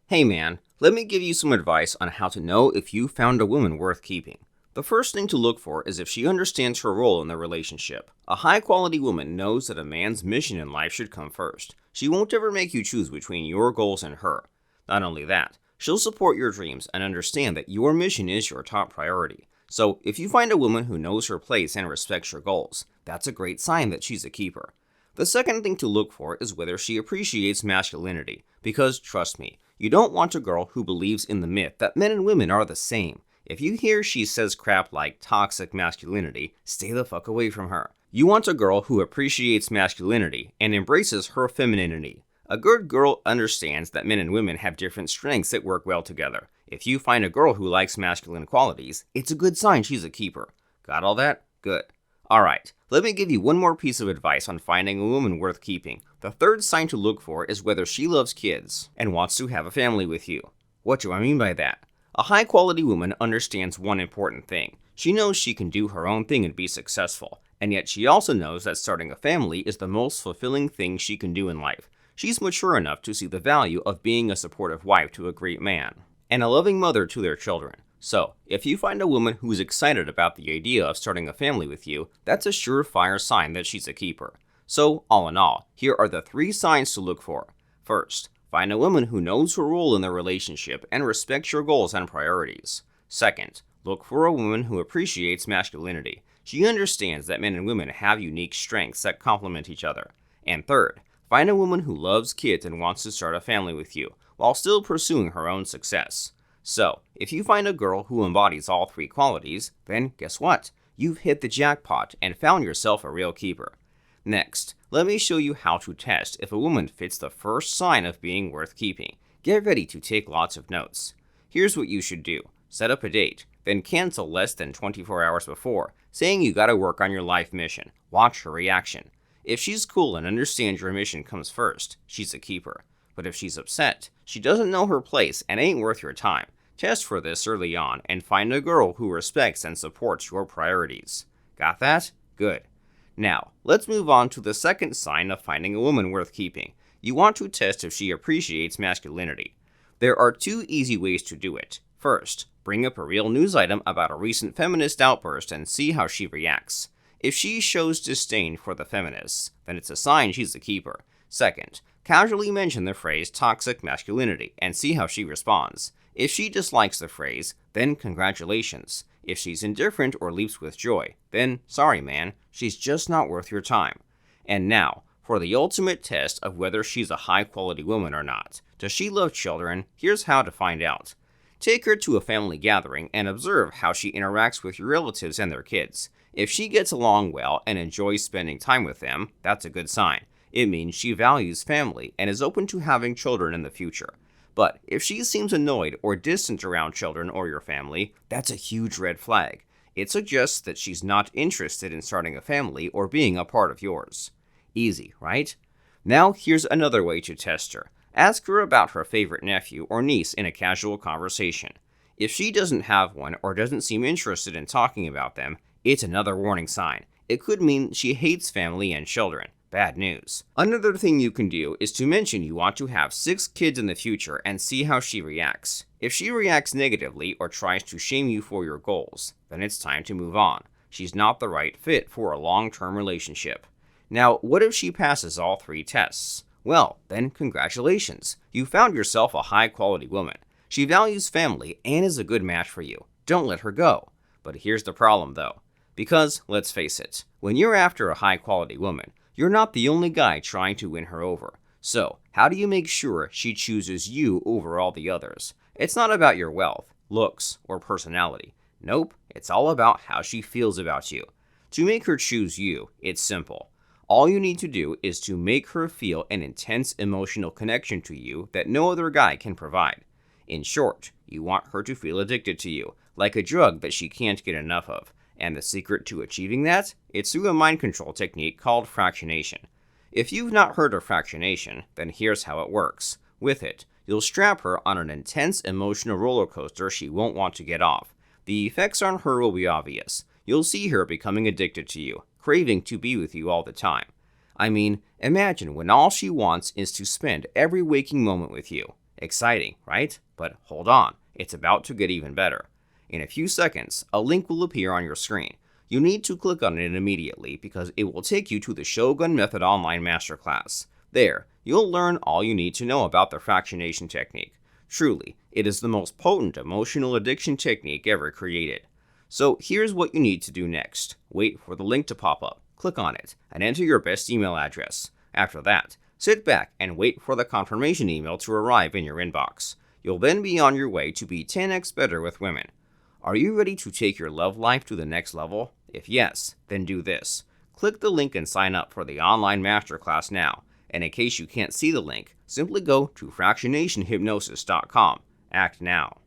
Hey man, let me give you some advice on how to know if you found a woman worth keeping. The first thing to look for is if she understands her role in the relationship. A high quality woman knows that a man's mission in life should come first. She won't ever make you choose between your goals and her. Not only that, she'll support your dreams and understand that your mission is your top priority. So, if you find a woman who knows her place and respects your goals, that's a great sign that she's a keeper. The second thing to look for is whether she appreciates masculinity, because trust me, you don't want a girl who believes in the myth that men and women are the same. If you hear she says crap like toxic masculinity, stay the fuck away from her. You want a girl who appreciates masculinity and embraces her femininity. A good girl understands that men and women have different strengths that work well together. If you find a girl who likes masculine qualities, it's a good sign she's a keeper. Got all that? Good. Alright, let me give you one more piece of advice on finding a woman worth keeping. The third sign to look for is whether she loves kids and wants to have a family with you. What do I mean by that? A high quality woman understands one important thing. She knows she can do her own thing and be successful, and yet she also knows that starting a family is the most fulfilling thing she can do in life. She's mature enough to see the value of being a supportive wife to a great man, and a loving mother to their children. So, if you find a woman who's excited about the idea of starting a family with you, that's a surefire sign that she's a keeper. So, all in all, here are the 3 signs to look for. First, find a woman who knows her role in the relationship and respects your goals and priorities. Second, look for a woman who appreciates masculinity. She understands that men and women have unique strengths that complement each other. And third, find a woman who loves kids and wants to start a family with you, while still pursuing her own success. So, if you find a girl who embodies all 3 qualities, then guess what? You've hit the jackpot and found yourself a real keeper. Next, let me show you how to test if a woman fits the first sign of being worth keeping. Get ready to take lots of notes. Here's what you should do. Set up a date, then cancel less than 24 hours before, saying you gotta work on your life mission. Watch her reaction. If she's cool and understands your mission comes first, she's a keeper. But if she's upset, she doesn't know her place and ain't worth your time. Test for this early on and find a girl who respects and supports your priorities. Got that? Good. Now, let's move on to the second sign of finding a woman worth keeping. You want to test if she appreciates masculinity. There are 2 easy ways to do it. First, bring up a real news item about a recent feminist outburst and see how she reacts. If she shows disdain for the feminists, then it's a sign she's a keeper. Second, casually mention the phrase toxic masculinity and see how she responds. If she dislikes the phrase, then congratulations. If she's indifferent or leaps with joy, then sorry man, she's just not worth your time. And now, for the ultimate test of whether she's a high quality woman or not. Does she love children? Here's how to find out. Take her to a family gathering and observe how she interacts with your relatives and their kids. If she gets along well and enjoys spending time with them, that's a good sign. It means she values family and is open to having children in the future. But if she seems annoyed or distant around children or your family, that's a huge red flag. It suggests that she's not interested in starting a family or being a part of yours. Easy, right? Now here's another way to test her. Ask her about her favorite nephew or niece in a casual conversation. If she doesn't have one or doesn't seem interested in talking about them, it's another warning sign. It could mean she hates family and children. Bad news. Another thing you can do is to mention you want to have 6 kids in the future and see how she reacts. If she reacts negatively or tries to shame you for your goals, then it's time to move on. She's not the right fit for a long-term relationship. Now, what if she passes all 3 tests? Well, then congratulations. You found yourself a high-quality woman. She values family and is a good match for you. Don't let her go. But here's the problem though. Because, let's face it, when you're after a high-quality woman, you're not the only guy trying to win her over. So, how do you make sure she chooses you over all the others? It's not about your wealth, looks, or personality. Nope, it's all about how she feels about you. To make her choose you, it's simple. All you need to do is to make her feel an intense emotional connection to you that no other guy can provide. In short, you want her to feel addicted to you, like a drug that she can't get enough of. And the secret to achieving that? It's through a mind control technique called fractionation. If you've not heard of fractionation, then here's how it works. With it, you'll strap her on an intense emotional roller coaster she won't want to get off. The effects on her will be obvious. You'll see her becoming addicted to you, craving to be with you all the time. I mean, imagine when all she wants is to spend every waking moment with you. Exciting, right? But hold on, it's about to get even better. In a few seconds, a link will appear on your screen. You need to click on it immediately because it will take you to the Shogun Method Online Masterclass. There, you'll learn all you need to know about the fractionation technique. Truly, it is the most potent emotional addiction technique ever created. So here's what you need to do next. Wait for the link to pop up, click on it, and enter your best email address. After that, sit back and wait for the confirmation email to arrive in your inbox. You'll then be on your way to be 10x better with women. Are you ready to take your love life to the next level? If yes, then do this. Click the link and sign up for the online masterclass now. And in case you can't see the link, simply go to fractionationhypnosis.com. Act now.